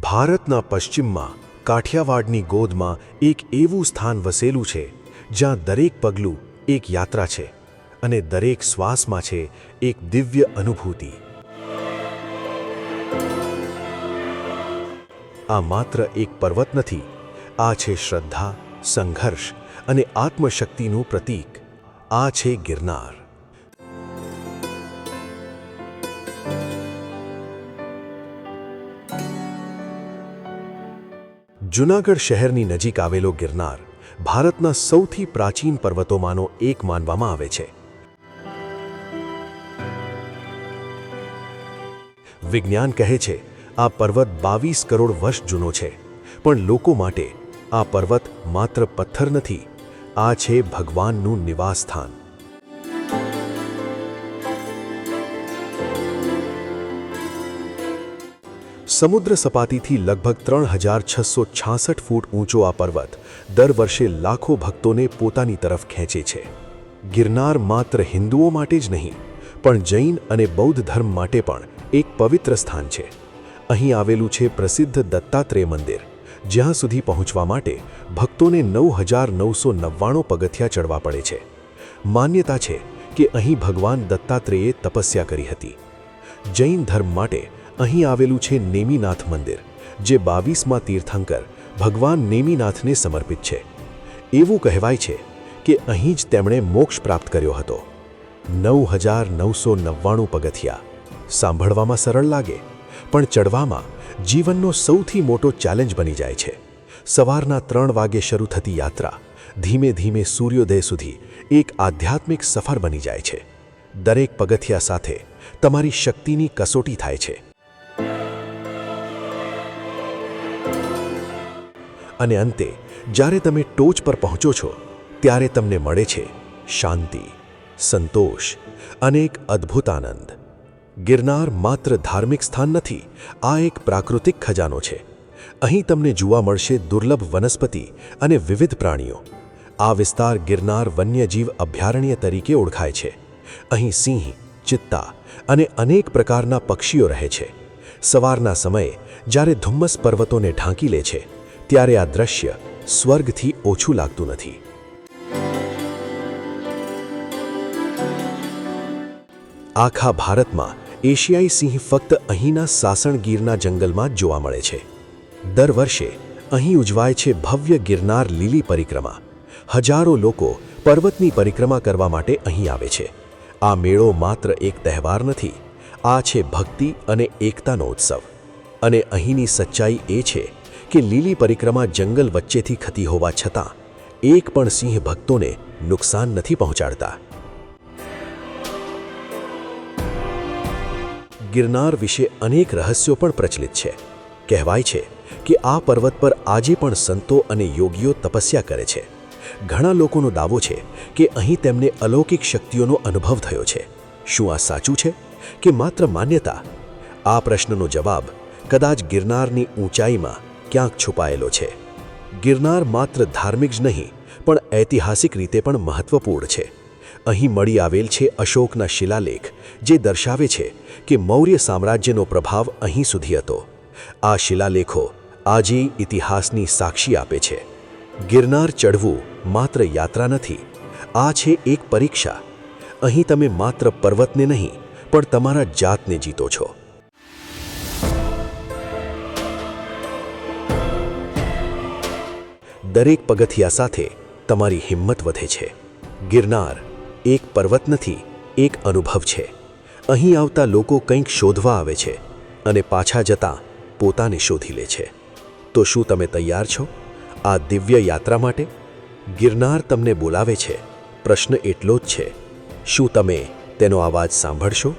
ભારતના પશ્ચિમમાં કાઠિયાવાડની ગોદમાં એક એવું સ્થાન વસેલું છે જ્યાં દરેક પગલું એક યાત્રા છે અને દરેક શ્વાસમાં છે એક દિવ્ય અનુભૂતિ. આ માત્ર એક પર્વત નથી, આ છે શ્રદ્ધા, સંઘર્ષ અને આત્મશક્તિનું પ્રતીક. આ છે ગિરનાર. જૂનાગઢ શહેરની નજીક આવેલો ગિરનાર ભારતના સૌથી પ્રાચીન પર્વતોમાંનો એક માનવામાં આવે છે. વિજ્ઞાન કહે છે આ પર્વત 22 કરોડ વર્ષ જૂનો છે, પણ લોકો માટે આ પર્વત માત્ર પથ્થર નથી, આ છે ભગવાનનું નિવાસસ્થાન. સમુદ્ર સપાટીથી લગભગ 3666 ફૂટ ઊંચો આ પર્વત દર વર્ષે લાખો ભક્તોને પોતાની તરફ ખેંચે છે. ગિરનાર માત્ર હિન્દુઓ માટે જ નહીં, પણ જૈન અને બૌદ્ધ ધર્મ માટે પણ એક પવિત્ર સ્થાન છે. અહીં આવેલું છે પ્રસિદ્ધ દત્તાત્રેય મંદિર, જ્યાં સુધી પહોંચવા માટે ભક્તોને 9999 પગથિયાં ચડવા પડે છે. માન્યતા છે કે અહીં ભગવાન દત્તાત્રેયે તપસ્યા કરી હતી. જૈન ધર્મ માટે અહીં આવેલું છે નેમિનાથ મંદિર, જે 22મા તીર્થંકર ભગવાન નેમિનાથને સમર્પિત છે. એવું કહેવાય છે કે અહીં જ તેમણે મોક્ષ પ્રાપ્ત કર્યો હતો. 9999 પગથિયાં સાંભળવામાં સરળ લાગે, પણ ચડવામાં જીવનનો સૌથી મોટો ચેલેન્જ બની જાય છે. સવારના 3 વાગે શરૂ થતી યાત્રા ધીમે ધીમે સૂર્યોદય સુધી એક આધ્યાત્મિક સફર બની જાય છે. દરેક પગથિયા સાથે તમારી શક્તિની કસોટી થાય છે. અને અંતે જ્યારે તમે ટોચ પર પહોંચો છો, ત્યારે તમને મળે છે શાંતિ, સંતોષ અને એક અદ્ભુત આનંદ. ગિરનાર માત્ર ધાર્મિક સ્થાન નથી, આ એક પ્રાકૃતિક ખજાનો છે. અહીં તમને જોવા મળશે દુર્લભ વનસ્પતિ અને વિવિધ પ્રાણીઓ. આ વિસ્તાર ગિરનાર વન્યજીવ અભયારણ્ય તરીકે ઓળખાય છે. અહીં સિંહ, ચિત્તા અને અનેક પ્રકારના પક્ષીઓ રહે છે. સવારના સમયે જ્યારે ધુમ્મસ પર્વતોને ઢાંકી લે છે, ત્યારે આ દ્રશ્ય સ્વર્ગથી ઓછું લાગતું નથી. આખા ભારતમાં એશિયાઈ સિંહ ફક્ત અહીંના સાસણગીરના જંગલમાં જ જોવા મળે છે. દર વર્ષે અહીં ઉજવાય છે ભવ્ય ગિરનાર લીલી પરિક્રમા. હજારો લોકો પર્વતની પરિક્રમા કરવા માટે અહીં આવે છે. આ મેળો માત્ર એક તહેવાર નથી, આ છે ભક્તિ અને એકતાનો ઉત્સવ. અને અહીંની સચ્ચાઈ એ છે કે લીલી પરિક્રમા જંગલ વચ્ચેથી થતી હોવા છતાં એક પણ સિંહ ભક્તોને નુકસાન નથી પહોંચાડતા. ગિરનાર વિશે અનેક રહસ્યો પણ પ્રચલિત છે. કહેવાય છે કે આ પર્વત પર આજે પણ સંતો અને યોગીઓ તપસ્યા કરે છે. ઘણા લોકોનો દાવો છે કે અહીં તેમને અલૌકિક શક્તિઓનો અનુભવ થયો છે. શું આ સાચું છે કે માત્ર માન્યતા? આ પ્રશ્નનો જવાબ કદાચ ગિરનારની ઊંચાઈમાં ક્યાંક છુપાયેલો છે. ગિરનાર માત્ર ધાર્મિક જ નહીં, પણ ઐતિહાસિક રીતે પણ મહત્વપૂર્ણ છે. અહીં મળી આવેલ છે અશોકના શિલાલેખ, જે દર્શાવે છે કે મૌર્ય સામ્રાજ્યનો પ્રભાવ અહીં સુધી હતો. આ શિલાલેખો આજે ઇતિહાસની સાક્ષી આપે છે. ગિરનાર ચડવું માત્ર યાત્રા નથી, આ છે એક પરીક્ષા. અહીં તમે માત્ર પર્વતને નહીં, પણ તમારા જાતને જીતો છો. દરેક પગથિયા સાથે તમારી હિંમત વધે છે. ગિરનાર એક પર્વત નથી, એક અનુભવ છે. અહીં આવતા લોકો કંઈક શોધવા આવે છે અને પાછા જતાં પોતાને શોધી લે છે. તો શું તમે તૈયાર છો આ દિવ્ય યાત્રા માટે? ગિરનાર તમને બોલાવે છે. પ્રશ્ન એટલો જ છે, શું તમે તેનો અવાજ સાંભળશો?